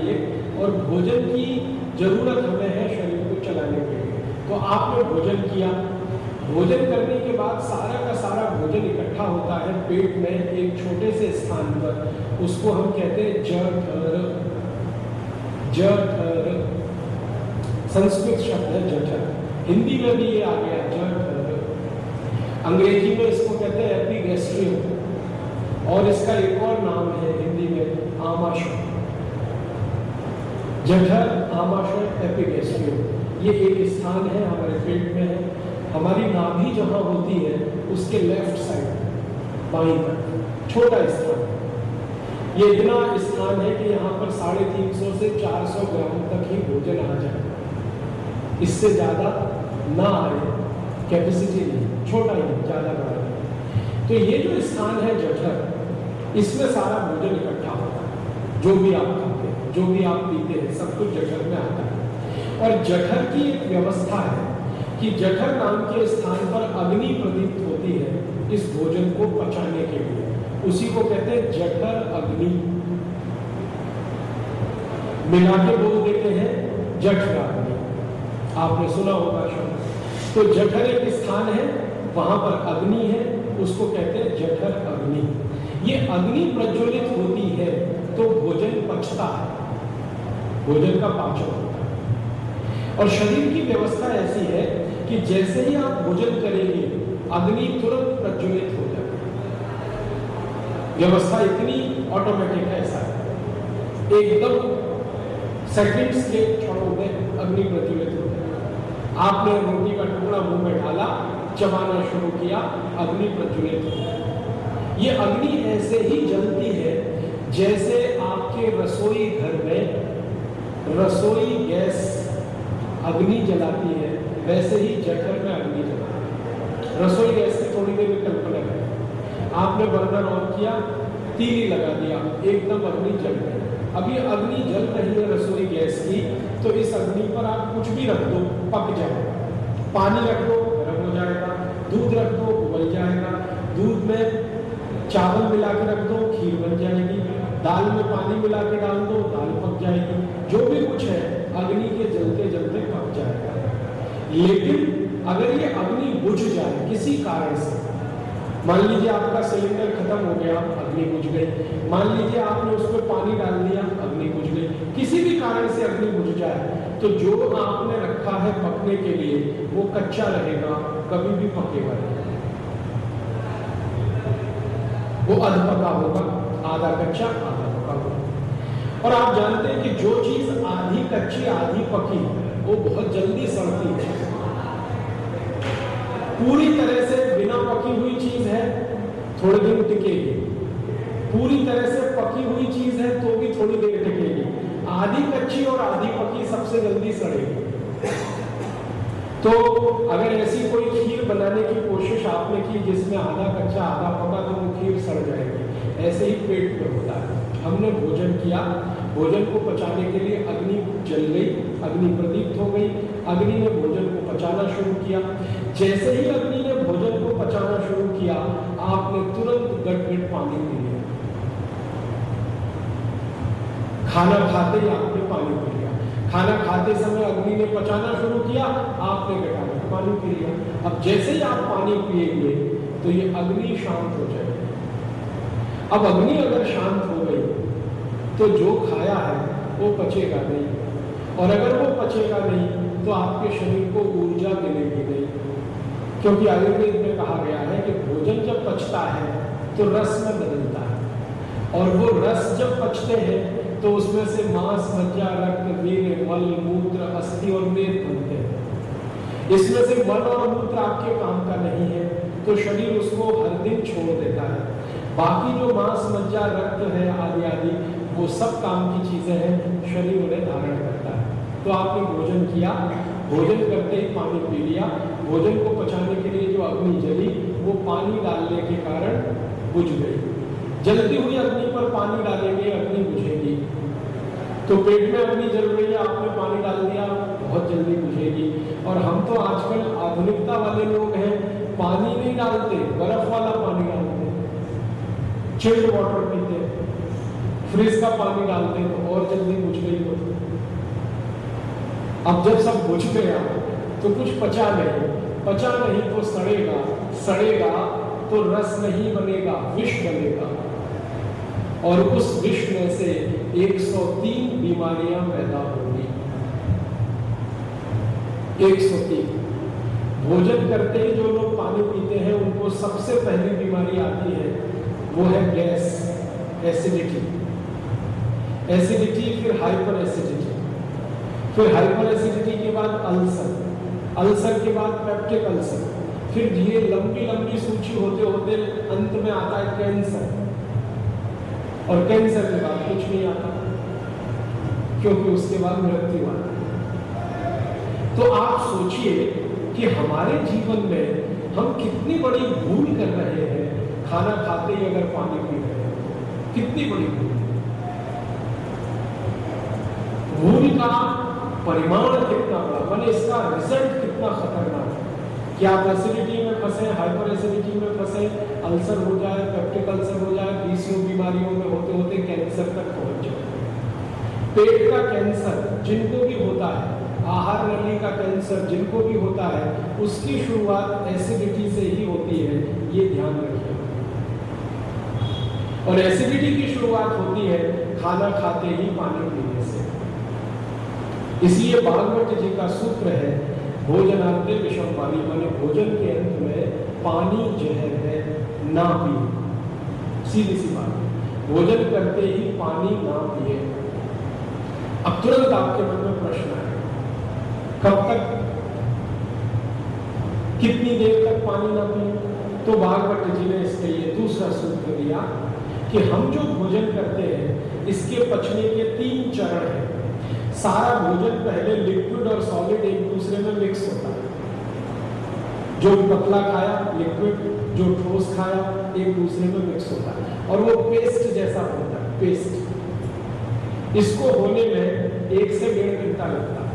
चाहिए और भोजन की जरूरत हमें है शरीर को चलाने के लिए। तो आपने भोजन किया, भोजन करने के बाद सारा का सारा भोजन इकट्ठा होता है पेट में एक छोटे से स्थान पर, उसको हम कहते हैं जठर। जठर संस्कृत शब्द है जठर, हिंदी में भी ये आ गया जठर। अंग्रेजी में इसको कहते हैं एपिगैस्ट्रियम और इसका एक और नाम है हिंदी में आमाशय। जठर, आमाशय, एपिगैस्ट्रियम, ये एक स्थान है हमारे पेट में है। हमारी नाभि जहां होती है उसके लेफ्ट साइड बाईं तरफ छोटा स्थान, ये इतना स्थान है कि यहाँ पर 350 से 400 ग्राम तक ही भोजन आ जाए, इससे ज्यादा ना आए, कैपेसिटी नहीं, छोटा ही, ज्यादा बड़ा नहीं। तो ये जो स्थान है जठर, इसमें सारा भोजन इकट्ठा होता है, जो भी आप खाते हैं, जो भी आप पीते हैं, सब कुछ जठर में आता है। और जठर की एक व्यवस्था है कि जठर नाम के स्थान पर अग्नि प्रदीप्त होती है इस भोजन को पचाने के लिए, उसी को कहते हैं जठर अग्नि। मिला के बोल देते हैं जठराग्नि, आपने सुना होगा शब्द। तो जठर एक स्थान है, वहां पर अग्नि है, उसको कहते हैं जठर अग्नि। ये अग्नि प्रज्वलित होती है तो भोजन पचता है, भोजन का पाचन होता है। और शरीर की व्यवस्था ऐसी है कि जैसे ही आप भोजन करेंगे अग्नि तुरंत प्रज्वलित हो जाती है। व्यवस्था इतनी ऑटोमेटिक है, ऐसा है, एकदम सेकंड्स के क्षणों में अग्नि प्रज्वलित हो जाती है। आपने रोटी का टुकड़ा मुंह में डाला, चबाना शुरू किया, अग्नि प्रज्वलित हो जाती है। ये अग्नि ऐसे ही जलती है जैसे आपके रसोई घर में रसोई गैस अग्नि जलाती है, वैसे ही जठर में अग्नि जलाती है। रसोई गैस की थोड़ी देर में कल्पना करें, आपने बर्नर ऑन किया, तीली लगा दिया, एकदम अग्नि जल गई। अब ये अग्नि जल रही है रसोई गैस की, तो इस अग्नि पर आप कुछ भी रख दो पक जाएगा। पानी रख दो गर्म हो जाएगा, दूध रख दो उबल जाएगा, दूध में चावल मिला के रख दो खीर बन जाएगी, दाल में पानी मिला के डाल दो दाल पक जाएगी, जो भी कुछ है अग्नि के जलते जलते पक जाएगा। लेकिन अगर ये अग्नि बुझ जाए किसी कारण से, मान लीजिए आपका सिलेंडर खत्म हो गया, अग्नि बुझ गई, मान लीजिए आपने उसमें पानी डाल दिया, अग्नि बुझ गई, किसी भी कारण से अग्नि बुझ जाए, तो जो आपने रखा है पकने के लिए वो कच्चा रहेगा, कभी भी पकेगा नहीं, वो अधपका होगा, आधा कच्चा आधा पका होगा। और आप जानते हैं कि जो चीज आधी कच्ची आधी पकी वो बहुत जल्दी सड़ती है। पूरी तरह से बिना पकी हुई चीज है थोड़ी दिन टिकेगी, पूरी तरह से पकी हुई चीज है तो भी थोड़ी देर टिकेगी, आधी कच्ची और आधी पकी सबसे जल्दी सड़ेगी। तो अगर ऐसी कोई खीर बनाने की कोशिश आपने की जिसमें आधा कच्चा आधा पका, तो वो खीर सड़ जाएगी। ऐसे ही पेट में होता है। हमने भोजन किया, भोजन को पचाने के लिए अग्नि जल गई, अग्नि प्रदीप्त हो गई, अग्नि ने भोजन को पचाना शुरू किया। जैसे ही अग्नि ने भोजन को पचाना शुरू किया, आपने तुरंत गट-गट पानी पी लिया। खाना खाते ही आपने पानी पी लिया, खाना खाते समय अग्नि ने पचाना शुरू किया, आपने गट-गट पानी पी लिया। अब जैसे ही आप पानी पिएंगे तो ये अग्नि शांत हो जाएगी। अब अग्नि अगर शांत हो गई तो जो खाया है वो पचेगा नहीं, और अगर वो पचेगा नहीं तो आपके शरीर को ऊर्जा मिलेगी नहीं, क्योंकि आयुर्वेद में कहा गया है कि भोजन जब पचता है तो रस में बदलता है, और वो रस जब पचते हैं तो उसमें से मांस, मज्जा, रक्त, वीर्य, मल, मूत्र, अस्थि और मेद बनते हैं। इसमें से मल और मूत्र आपके काम का नहीं है तो शरीर उसको हर दिन छोड़ देता है। बाकी जो मांस, मज्जा, रक्त है आदि आदि वो सब काम की चीजें हैं, शरीर उन्हें धारण करता है। तो आपने भोजन किया, भोजन करते ही पानी पी लिया, भोजन को पचाने के लिए जो अग्नि जली वो पानी डालने के कारण बुझ गई। जलती हुई अग्नि पर पानी डालेंगे अग्नि बुझेगी, तो पेट में अग्नि जल रही है, आपने पानी डाल दिया, बहुत जल्दी बुझेगी। और हम तो आजकल आधुनिकता वाले लोग हैं, पानी नहीं डालते, बर्फ वाला पानी डालते, चिल्ड वाटर पीते, फ्रिज का पानी डालते हैं तो और जल्दी बुझ गई वो। अब जब सब बुझ गया तो कुछ पचा नहीं तो सड़ेगा तो रस नहीं बनेगा, विष बनेगा, और उस विष में से 103 बीमारियां पैदा होंगी। 103। भोजन करते ही जो लोग पानी पीते हैं उनको सबसे पहली बीमारी आती है, वो है गैस, एसिडिटी, फिर हाइपर एसिडिटी, फिर हाइपर एसिडिटी के बाद अल्सर के बाद पेप्टिक अल्सर, फिर ये लंबी सूची होते अंत में आता है कैंसर, और कैंसर के बाद कुछ नहीं आता, क्योंकि उसके बाद मृत्यु आती है। तो आप सोचिए कि हमारे जीवन में हम कितनी बड़ी भूल कर रहे हैं, खाना खाते ही अगर पानी पी रहे हैं, कितनी बड़ी भूल का परिमाण कितना बड़ा, माने इसका रिजल्ट कितना खतरनाक है कि आप एसिडिटी में फंसे, हाइपर एसिडिटी में फंसे, अल्सर हो जाए, पेप्टिक अल्सर हो जाए, पीसीओ बीमारियों में होते कैंसर तक पहुंच जाए। पेट का कैंसर जिनको भी होता है, आहार नली का कैंसर जिनको भी होता है, उसकी शुरुआत एसिडिटी से ही होती है, ये ध्यान रखिए। और एसिडिटी की शुरुआत होती है खाना खाते ही पानी पीने से। इसलिए भागवत जी का सूत्र है, भोजनांते विषम पानी, माने भोजन के अंत में पानी जहर है, ना पिए। सीधी सी बात, भोजन करते ही पानी ना पिए। अब तुरंत आपके मन में प्रश्न है, कब तक, कितनी देर तक पानी ना पिए? तो भागवत जी ने इसके लिए दूसरा सूत्र दिया कि हम जो भोजन करते हैं इसके पचने के 3 चरण हैं। सारा भोजन पहले लिक्विड और सॉलिड एक दूसरे में मिक्स होता है। जो पतला खाया लिक्विड, जो ठोस खाया एक दूसरे में मिक्स होता है, और वो पेस्ट जैसा होता है, पेस्ट। इसको होने में 1 से 1.5 घंटा लगता है।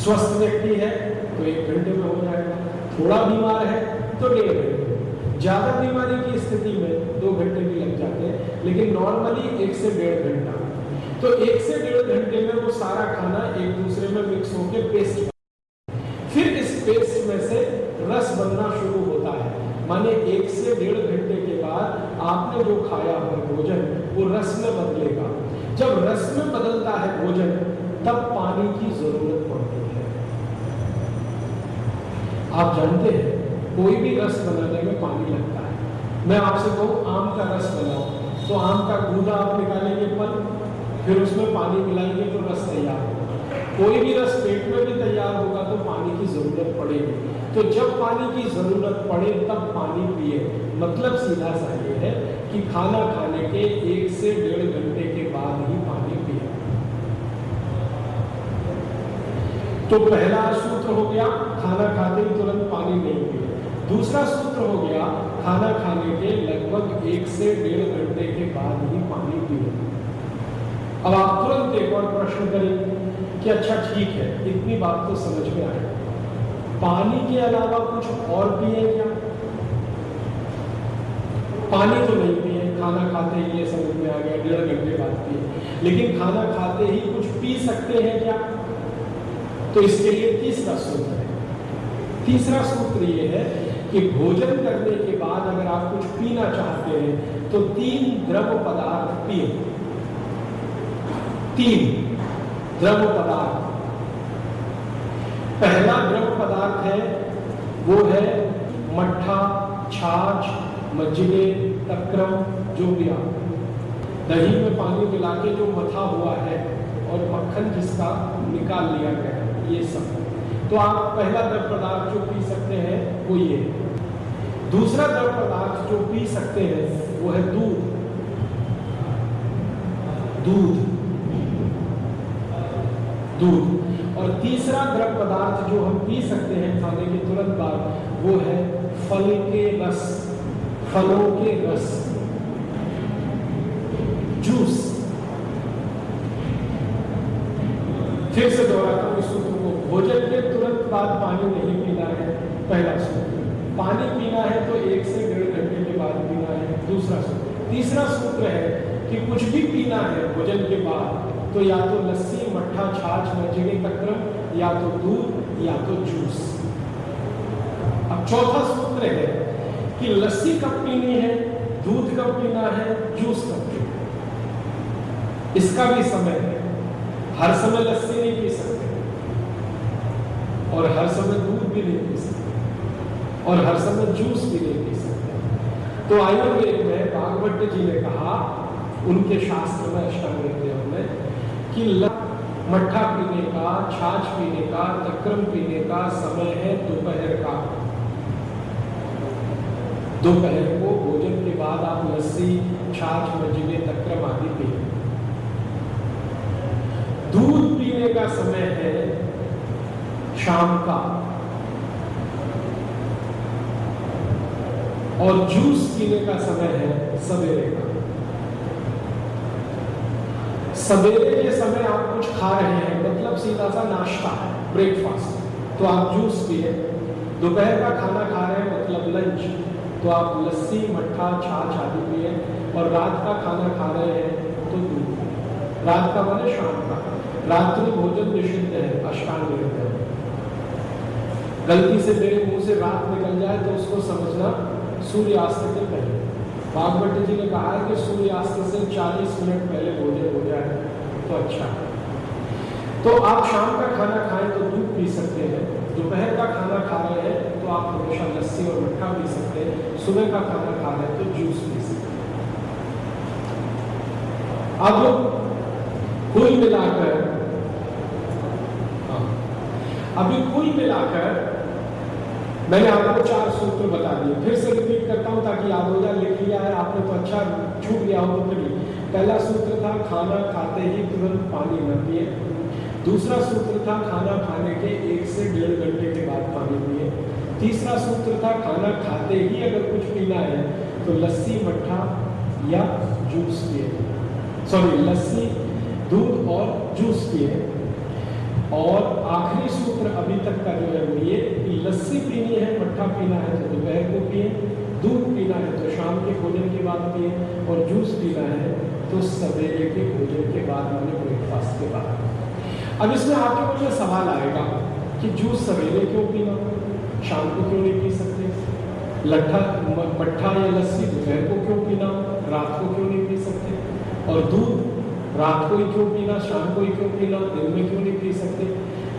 स्वस्थ व्यक्ति है तो 1 घंटे में हो जाएगा, थोड़ा बीमार है तो 1.5 घंटे, ज्यादा बीमारी की स्थिति में 2 घंटे भी लग जाते हैं, लेकिन नॉर्मली 1 से 1.5 घंटा। तो 1 से 1.5 घंटे में वो सारा खाना एक दूसरे में मिक्स होकर पेस्ट, फिर इस पेस्ट में से रस बनना शुरू होता है। माने 1 से 1.5 घंटे के बाद आपने जो खाया है भोजन वो रस में बदलेगा। जब रस में बदलता है भोजन, तब पानी की जरूरत पड़ती है। आप जानते हैं कोई भी रस बनाने में पानी लगता है। मैं आपसे कहूं आम का रस बनाओ, तो आम का गूदा आप निकालेंगे फल, फिर उसमें पानी मिलाएंगे तो रस तैयार होगा। कोई भी रस पेट में भी तैयार होगा तो पानी की जरूरत पड़ेगी। तो जब पानी की जरूरत पड़े तब पानी पिए। मतलब सीधा सा ये है कि खाना खाने के 1 से 1.5 घंटे के बाद ही पानी पिए। तो पहला सूत्र हो गया, खाना खाते ही तुरंत पानी नहीं पिए। दूसरा सूत्र हो गया, खाना खाने के लगभग 1 से 1.5 घंटे के बाद ही पानी पिए। अब आप तुरंत एक और प्रश्न करें कि अच्छा ठीक है, इतनी बात तो समझ में आई, पानी के अलावा कुछ और पिए क्या? पानी तो नहीं पिए, खाना खाते ही ये समझ में आ गया, 1.5 घंटे बाद पिए, लेकिन खाना खाते ही कुछ पी सकते हैं क्या? तो इसके लिए तीसरा सूत्र है। तीसरा सूत्र ये है कि भोजन करने के बाद अगर आप कुछ पीना चाहते हैं तो 3 द्रव पदार्थ पिए। 3 द्रव पदार्थ। पहला द्रव पदार्थ है वो है मट्ठा, छाछ, मज्जिगे, तक्रम, जो भी आप दही में पानी मिला के जो मथा हुआ है और मक्खन जिसका निकाल लिया गया है, ये सब। तो आप पहला द्रव पदार्थ जो पी सकते हैं वो ये। दूसरा द्रव पदार्थ जो पी सकते हैं वो है दूध। और तीसरा द्रव पदार्थ जो हम पी सकते हैं खाने के तुरंत बाद वो है फल के रस, फलों के रस, जूस। फिर से दोहराता हूं इस सूत्र को, भोजन के तुरंत बाद पानी नहीं पीना है, पहला सूत्र। पानी पीना है तो 1 से 1.5 घंटे के बाद पीना है, दूसरा सूत्र। तीसरा सूत्र है कि कुछ भी पीना है भोजन के बाद तो या तो लस्सी, मट्ठा, छाछ, मज्जिगे, तक्रम, या तो दूध या तो जूस। अब चौथा सूत्र है कि लस्सी कब पीनी है, दूध कब पीना है, जूस कब पीना है। इसका भी समय है। हर समय लस्सी नहीं पी सकते और हर समय दूध भी नहीं पी सकते और हर समय जूस भी नहीं पी सकते। तो आयुर्वेद में भागवत जी ने कहा, उनके शास्त्र में अष्टांग हृदय में, कि मट्ठा पीने का, छाछ पीने का, तक्रम पीने का समय है दोपहर का। दोपहर को भोजन के बाद आप लस्सी, छाछ, मज्जिगे, तक्रम आदि पिए। दूध पीने का समय है शाम का और जूस पीने का समय है सवेरे का। सवेरे के समय आप कुछ खा रहे हैं, मतलब सीधा सा नाश्ता है, ब्रेकफास्ट, तो आप जूस पिए। दोपहर का खाना खा रहे हैं, मतलब लंच, तो आप लस्सी, मट्ठा, छाछ आदि पिए। और रात का खाना खा रहे हैं तो दूध। रात का माने शाम का। रात्रि भोजन निषिद्ध है अष्टांग हृदय में। गलती से मेरे मुंह से रात निकल जाए तो उसको समझना सूर्यास्त के पहले। भागवत जी ने कहा है कि सूर्यास्त से 40 मिनट पहले भोजन हो जाए तो अच्छा है। तो आप शाम का खाना खाएं तो दूध पी सकते हैं, दोपहर का खाना खा रहे हैं तो आप हमेशा लस्सी और मट्ठा पी सकते हैं, सुबह का खाना खा रहे हैं तो जूस पी सकते हैं। अब कुल मिलाकर मैंने आपको 4 सूत्र बता दिए। फिर से रिपीट करता हूं ताकि याद हो जाए। लिख लिया है आपने तो अच्छा, छूट गया हो तो फिर। पहला सूत्र था खाना खाते ही तुरंत पानी न पिए। दूसरा सूत्र था खाना खाने के 1 से 1.5 घंटे के बाद पानी पिए। तीसरा सूत्र था खाना खाते ही अगर कुछ पीना है तो लस्सी, मट्ठा या जूस पिए। लस्सी, दूध और जूस पिए। और आखिरी सूत्र अभी तक का जो है वो ये कि लस्सी पीनी है, मट्ठा पीना है तो दोपहर को पिए, दूध पीना है तो शाम के भोजन के बाद पिए, और जूस पीना है तो सवेरे के भोजन के बाद, माने ब्रेकफास्ट के बाद। अब इसमें आपके मुझे सवाल आएगा कि जूस सवेरे क्यों पीना, शाम को क्यों नहीं पी सकते? मट्ठा या लस्सी दोपहर को क्यों पीना, रात को क्यों नहीं पी सकते? और दूध रात को ही क्यों पीना, शाम को ही क्यों पीना, दिन में क्यों नहीं पी सकते?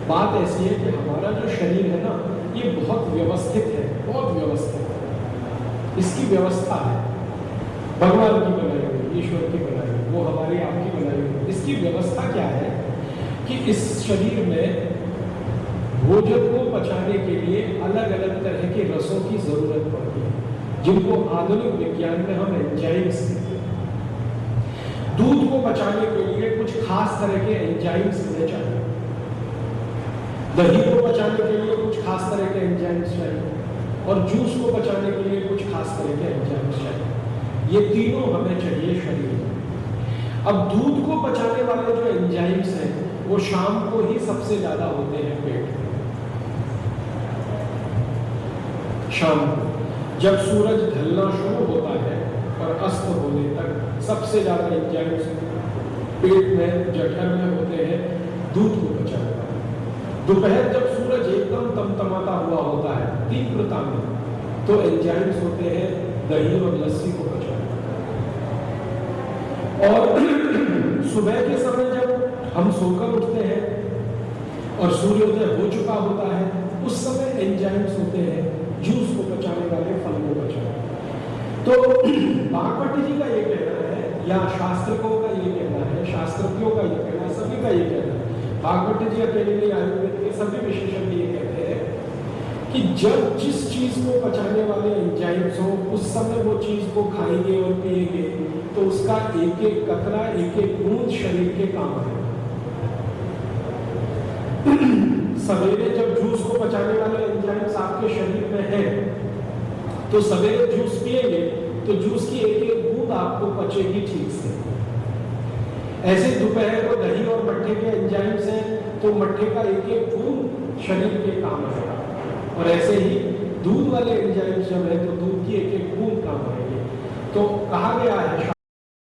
बात ऐसी है कि हमारा जो शरीर है ना, ये बहुत व्यवस्थित है, बहुत व्यवस्थित है। इसकी व्यवस्था है, भगवान की बनाई हुई, ईश्वर की बनाई हुई, वो हमारी आपकी बनाई हुई। इसकी व्यवस्था क्या है कि इस शरीर में भोजन को पचाने के लिए अलग अलग तरह के रसों की जरूरत पड़ती है, जिनको आधुनिक विज्ञान में हम एंजाइम्स कहते हैं। दूध को पचाने के लिए कुछ खास तरह के एंजाइम्स होने चाहिए, दही को पचाने के लिए कुछ खास तरह के एंजाइम्स चाहिए, और जूस को पचाने के लिए कुछ खास तरह के एंजाइम्स चाहिए। ये तीनों हमें चाहिए शरीर में। अब दूध को पचाने वाले जो एंजाइम्स हैं वो शाम को ही सबसे ज्यादा होते हैं पेट में। शाम को जब सूरज ढलना शुरू होता है और अस्त होने तक सबसे ज्यादा एंजाइम्स पेट में, जठर में होते हैं दूध को पचाने वाले। दोपहर जब सूरज एकदम तमतमाता हुआ होता है तीव्रता में, तो एंजाइम्स होते हैं दही और लस्सी को पचाने वाले। और सुबह के समय जब हम सोकर उठते हैं और सूर्योदय हो चुका होता है, उस समय एंजाइम्स होते हैं जूस को पचाने वाले, फल को पचाने वाले। तो भागवत जी का ये कहना है, या शास्त्रकों का ये कहना है, शास्त्रज्ञों का ये कहना है, सभी का ये कहना है, भागवत जी अकेले नहीं, आयुर्वेद के सभी विशेषज्ञ ये कहते हैं कि जब जिस चीज को पचाने वाले एंजाइम्स हो, उस समय वो चीज को खाएंगे और पिएंगे तो उसका एक एक कतरा, एक एक बूंद शरीर के काम आएगा। सवेरे जब जूस को पचाने वाले एंजाइम्स आपके शरीर में है तो सवेरे जूस पिएंगे तो जूस की एक एक बूंद आपको पचेगी ठीक से। ऐसे दोपहर को दही और मट्ठे के एंजाइम्स हैं तो मट्ठे का एक एक बूंद शरीर के काम आएगा, और ऐसे ही दूध वाले एंजाइम्स जब है तो दूध की एक एक बूंद काम आएगी। तो कहा गया है